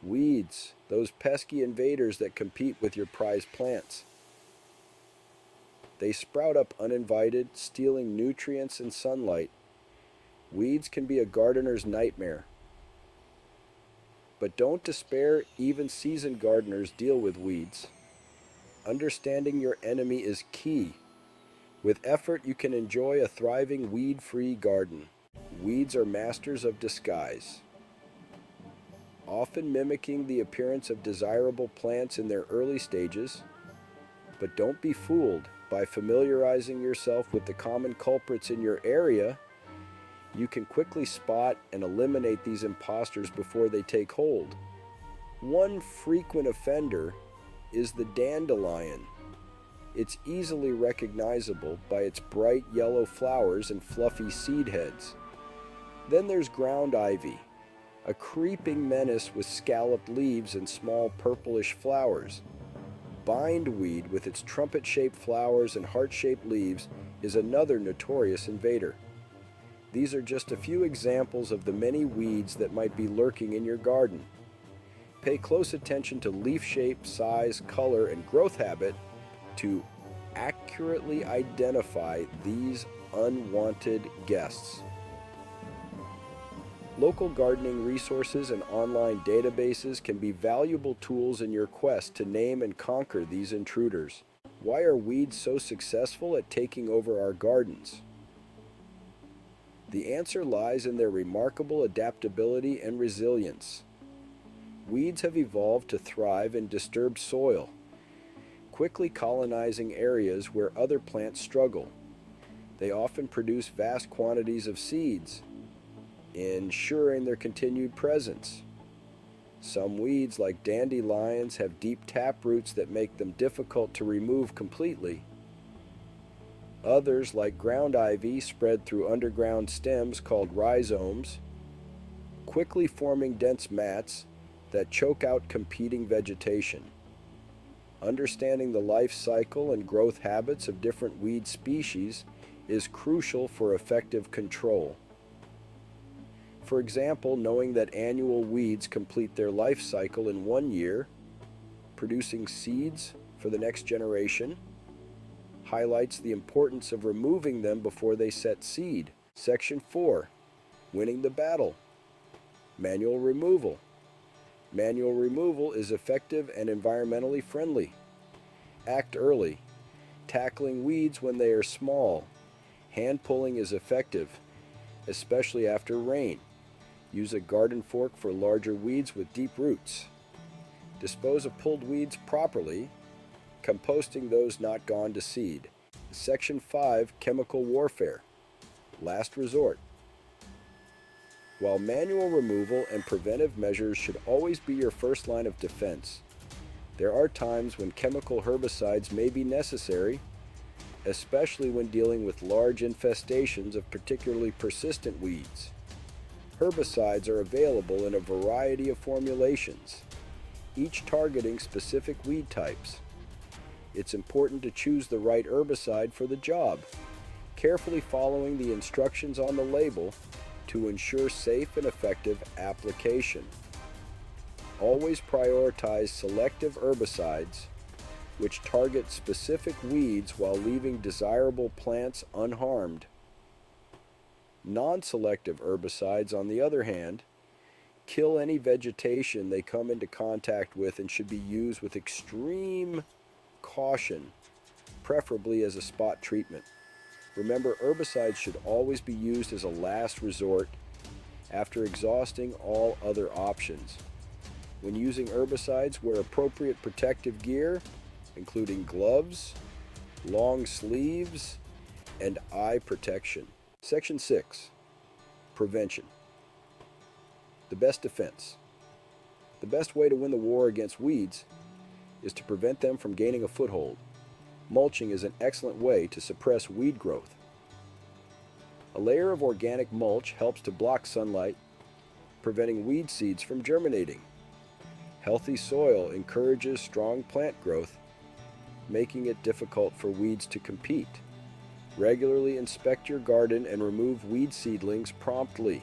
Weeds, those pesky invaders that compete with your prized plants. They sprout up uninvited, stealing nutrients and sunlight. Weeds can be a gardener's nightmare. But don't despair, even seasoned gardeners deal with weeds. Understanding your enemy is key. With effort, you can enjoy a thriving weed-free garden. Weeds are masters of disguise, often mimicking the appearance of desirable plants in their early stages. But don't be fooled. By familiarizing yourself with the common culprits in your area, you can quickly spot and eliminate these imposters before they take hold. One frequent offender is the dandelion. It's easily recognizable by its bright yellow flowers and fluffy seed heads. Then there's ground ivy, a creeping menace with scalloped leaves and small purplish flowers. Bindweed, with its trumpet-shaped flowers and heart-shaped leaves, is another notorious invader. These are just a few examples of the many weeds that might be lurking in your garden. Pay close attention to leaf shape, size, color, and growth habit to accurately identify these unwanted guests. Local gardening resources and online databases can be valuable tools in your quest to name and conquer these intruders. Why are weeds so successful at taking over our gardens? The answer lies in their remarkable adaptability and resilience. Weeds have evolved to thrive in disturbed soil, quickly colonizing areas where other plants struggle. They often produce vast quantities of seeds, ensuring their continued presence. Some weeds, like dandelions, have deep tap roots that make them difficult to remove completely. Others, like ground ivy, spread through underground stems called rhizomes, quickly forming dense mats that choke out competing vegetation. Understanding the life cycle and growth habits of different weed species is crucial for effective control. For example, knowing that annual weeds complete their life cycle in 1 year, producing seeds for the next generation, highlights the importance of removing them before they set seed. Section 4. Winning the battle. Manual removal. Manual removal is effective and environmentally friendly. Act early, tackling weeds when they are small. Hand pulling is effective, especially after rain. Use a garden fork for larger weeds with deep roots. Dispose of pulled weeds properly, composting those not gone to seed. Section 5. Chemical warfare. Last resort. While manual removal and preventive measures should always be your first line of defense, there are times when chemical herbicides may be necessary, especially when dealing with large infestations of particularly persistent weeds. Herbicides are available in a variety of formulations, each targeting specific weed types. It's important to choose the right herbicide for the job, carefully following the instructions on the label to ensure safe and effective application. Always prioritize selective herbicides which target specific weeds while leaving desirable plants unharmed. Non-selective herbicides, on the other hand, kill any vegetation they come into contact with and should be used with extreme caution, preferably as a spot treatment. Remember, herbicides should always be used as a last resort after exhausting all other options. When using herbicides, wear appropriate protective gear, including gloves, long sleeves, and eye protection. Section 6. Prevention. The best defense. The best way to win the war against weeds is to prevent them from gaining a foothold. Mulching is an excellent way to suppress weed growth. A layer of organic mulch helps to block sunlight, preventing weed seeds from germinating. Healthy soil encourages strong plant growth, making it difficult for weeds to compete. Regularly inspect your garden and remove weed seedlings promptly.